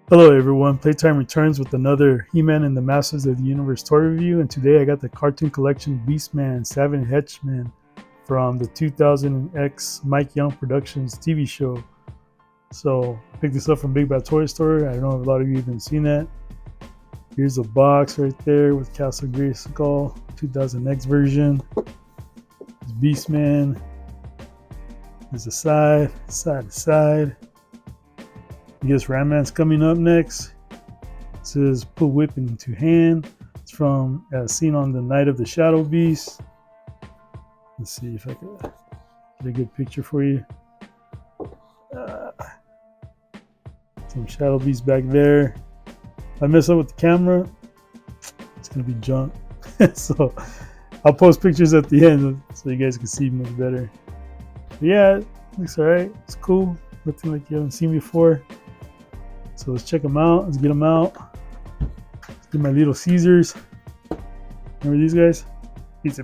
Hello everyone, Playtime returns with another He-Man and the Masters of the Universe toy review, and today I got the Cartoon Collection Beastman 7 Henchmen from the 2000X Mike Young Productions TV show. So I picked this up from Big Bad Toy Store. I don't know if a lot of you have even seen that. Here's a box right there with Castle Grayskull 2000X version. There's Beastman. There's the side to side. I guess Ram Man's coming up next. It says put whip into hand. It's from seen on the Night of the Shadow Beast. Let's see if I can get a good picture for you. Some Shadow Beast back there. If I mess up with the camera, it's gonna be junk. So I'll post pictures at the end so you guys can see much better. But yeah, it looks alright. It's cool. Nothing like you haven't seen before. So let's check them out. Let's get them out. Let's get my Little Caesars. Remember these guys? Pizza.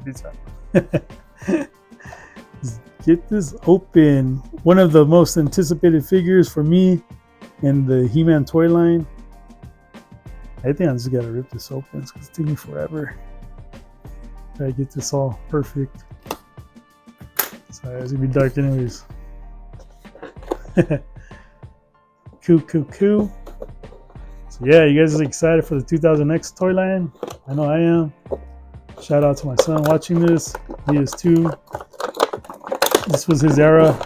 Let's get this open. One of the most anticipated figures for me in the He-Man toy line. I think I just gotta rip this open because it's taking forever. Gotta get this all perfect. Sorry, it's gonna be dark anyways. Cool. So yeah, you guys are excited for the 2000X toy line? I know I am. Shout out to my son watching this. He is too. This was his era.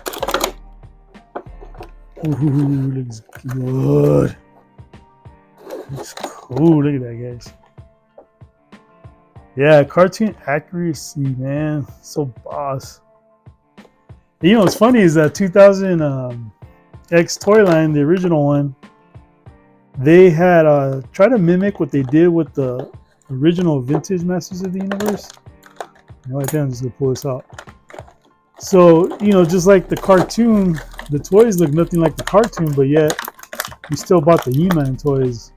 Ooh, looks good. Looks cool. Look at that, guys. Yeah, cartoon accuracy, man. So boss. You know what's funny is that 2000X toy line, the original one, they had tried to mimic what they did with the original vintage Masters of the Universe. You know, I think I'm just gonna pull this out. So, you know, just like the cartoon, the toys look nothing like the cartoon, but yet we still bought the He-Man toys.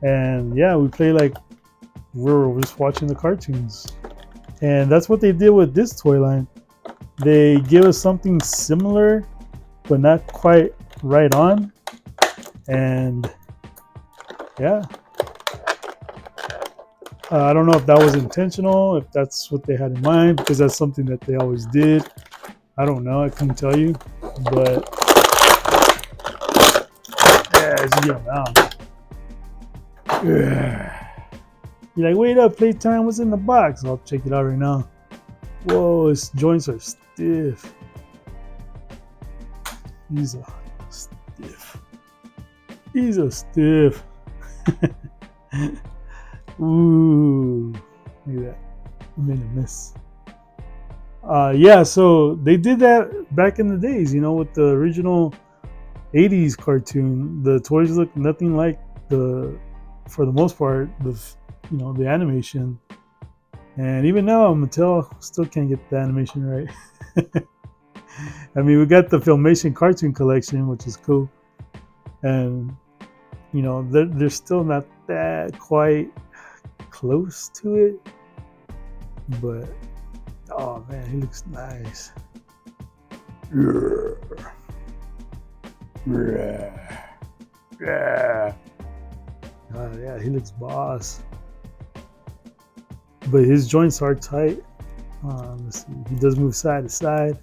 And yeah, we play like we're just watching the cartoons. And that's what they did with this toy line. They give us something similar, but not quite right on. And yeah, I don't know if that was intentional, if that's what they had in mind, because that's something that they always did. I don't know, I couldn't tell you, but yeah, let's get them out. Yeah. You're like, wait up, Playtime, what's in the box? I'll check it out right now. Whoa, its joints are stiff. These are stiff. Ooh, look at that. I made a miss. Yeah, so they did that back in the days, you know, with the original 80s cartoon. The toys look nothing like for the most part, the animation. And even now, Mattel still can't get the animation right. I mean, we got the Filmation Cartoon Collection, which is cool. And, you know, they're still not that quite close to it. But, oh man, he looks nice. Yeah. Oh, yeah, he looks boss. But his joints are tight. Let's see. He does move side to side.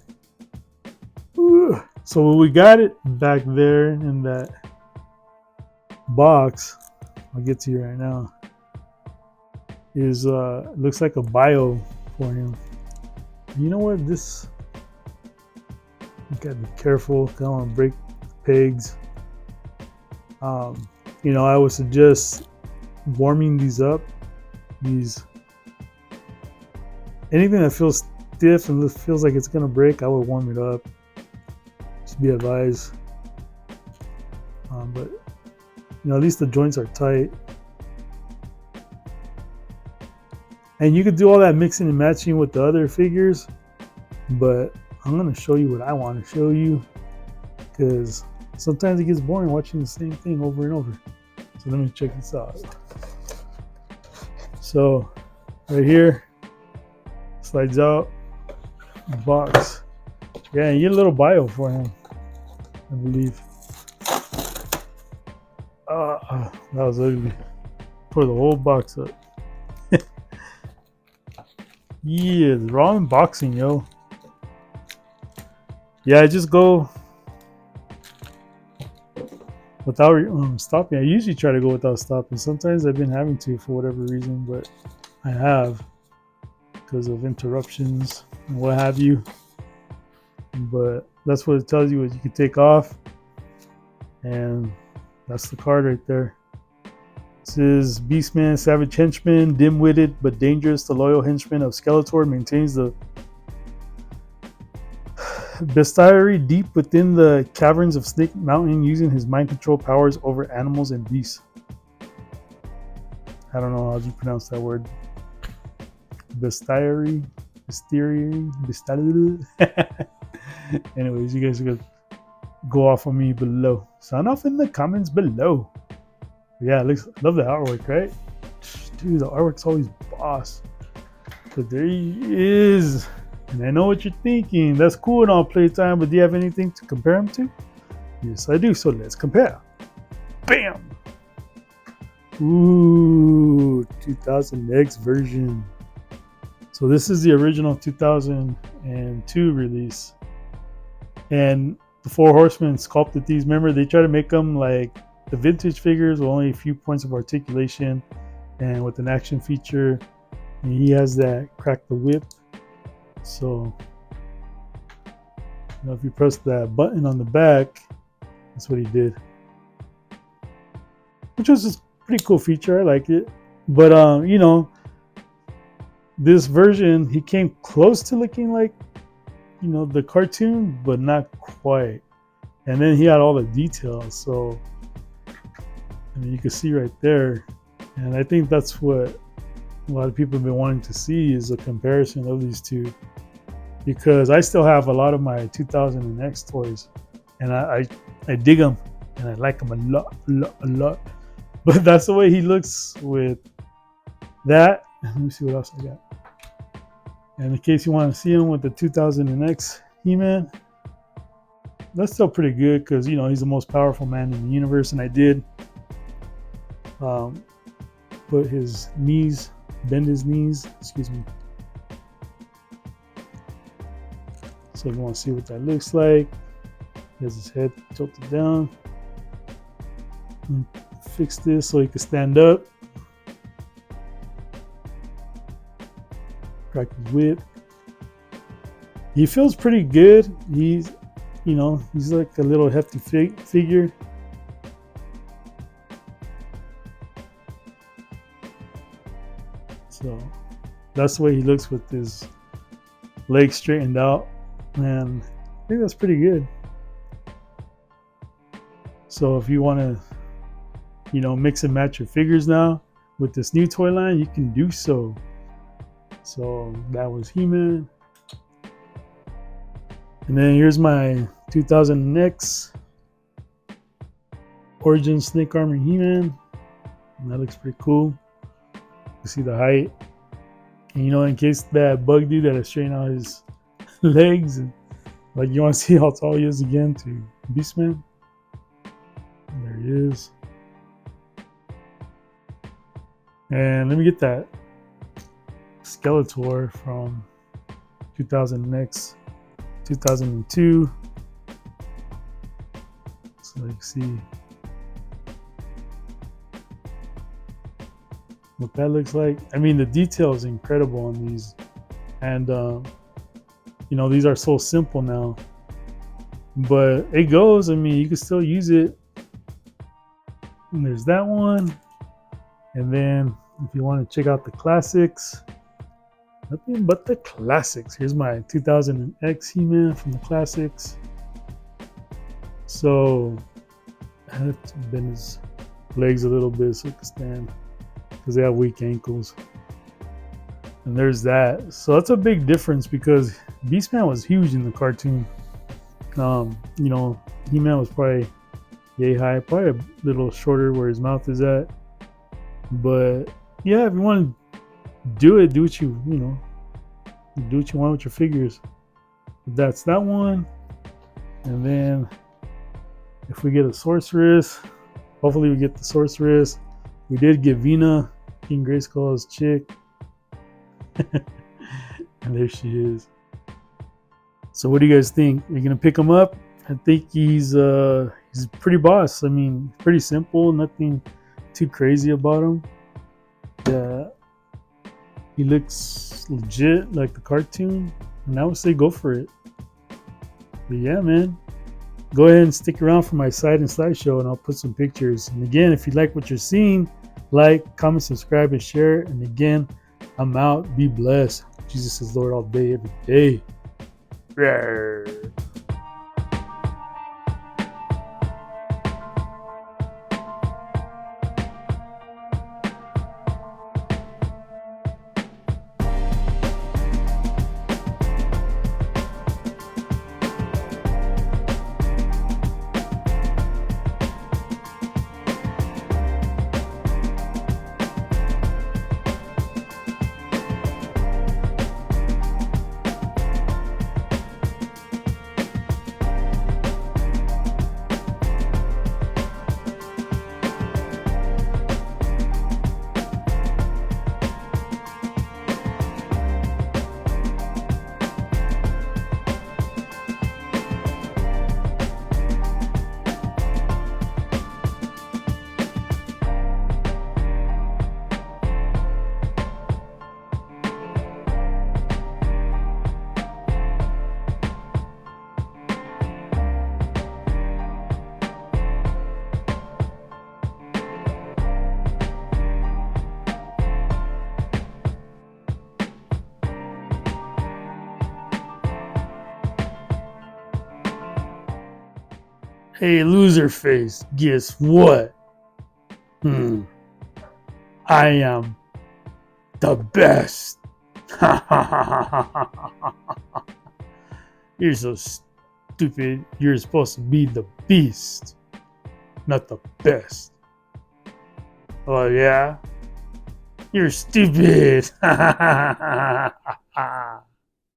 Ooh. So we got it back there in that box. I'll get to you right now. Is looks like a bio for him. You know what? This, you gotta be careful. Don't want to break pegs. You know, I would suggest warming these up. Anything that feels stiff and feels like it's gonna break, I would warm it up. Just be advised. But you know, at least the joints are tight. And you could do all that mixing and matching with the other figures, but I'm gonna show you what I want to show you, because sometimes it gets boring watching the same thing over and over. So let me check this out. So right here, slides out the box. Yeah, you get a little bio for him, I believe. That was ugly. Tore the whole box up. Yeah, the wrong boxing, yo. Yeah, I just go without stopping. I usually try to go without stopping. Sometimes I've been having to for whatever reason, but I have because of interruptions and what have you. But that's what it tells you, is you can take off, and that's the card right there. This is Beastman, savage henchman, dim-witted but dangerous. The loyal henchman of Skeletor maintains the bestiary deep within the caverns of Snake Mountain, using his mind control powers over animals and beasts. I don't know how you pronounce that word. Bestiary. Anyways, you guys are gonna go off on me below. Sound off in the comments below. Yeah, love the artwork, right? Dude, the artwork's always boss. But there he is. And I know what you're thinking. That's cool and all, playtime, but do you have anything to compare him to? Yes, I do. So let's compare. Bam! Ooh, 2000X version. So this is the original 2002 release. And the Four Horsemen sculpted these. Remember, they try to make them like the vintage figures with only a few points of articulation and with an action feature. And he has that crack the whip. So, if you press that button on the back, that's what he did. Which was a pretty cool feature. I like it. But, this version, he came close to looking like, the cartoon, but not quite. And then he had all the details. So, you can see right there. And I think that's what a lot of people have been wanting to see, is a comparison of these two. Because I still have a lot of my 2000X toys. And I dig them. And I like them a lot. But that's the way he looks with that. Let me see what else I got. And in case you want to see him with the 2000X He-Man, that's still pretty good because, he's the most powerful man in the universe. And I did bend his knees, excuse me. So if you want to see what that looks like, he has his head tilted down. Fix this so he can stand up. Crack his whip. He feels pretty good. He's like a little hefty figure. So that's the way he looks with his legs straightened out. And I think that's pretty good. So if you want to, mix and match your figures now with this new toy line, you can do so. So that was He-Man. And then here's my 2000X Origin Snake Armor He-Man. And that looks pretty cool. You see the height. And in case that bug dude that is straighten out his legs, and like you want to see how tall he is again to Beastman. And there he is. And let me get that Skeletor from 2000X 2002. So you can see what that looks like. I mean, the detail is incredible on these. And, these are so simple now. But it goes. I mean, you can still use it. And there's that one. And then if you want to check out the classics, nothing but the classics. Here's my 2000X He-Man from the classics. So I have to bend his legs a little bit so he can stand, because they have weak ankles. And there's that. So that's a big difference, because Beastman was huge in the cartoon. He-Man was probably yay high, probably a little shorter where his mouth is at. But yeah, if you want to do it, do what you want with your figures. That's that one. And then if we get a sorceress, Hopefully we get the sorceress. We did get Vina, King Grayskull's chick. And there she is. So what do you guys think? Are you gonna pick him up? I think he's pretty boss. I mean, pretty simple, nothing too crazy about him. Yeah, he looks legit like the cartoon, and I would say go for it. But yeah, man, go ahead and stick around for my side and slideshow, and I'll put some pictures. And again, if you like what you're seeing, like, comment, subscribe, and share. And again, I'm out. Be blessed. Jesus is Lord all day, every day. Rawr. Hey, loser face, guess what? I am the best. You're so stupid. You're supposed to be the beast, not the best. Oh, yeah? You're stupid.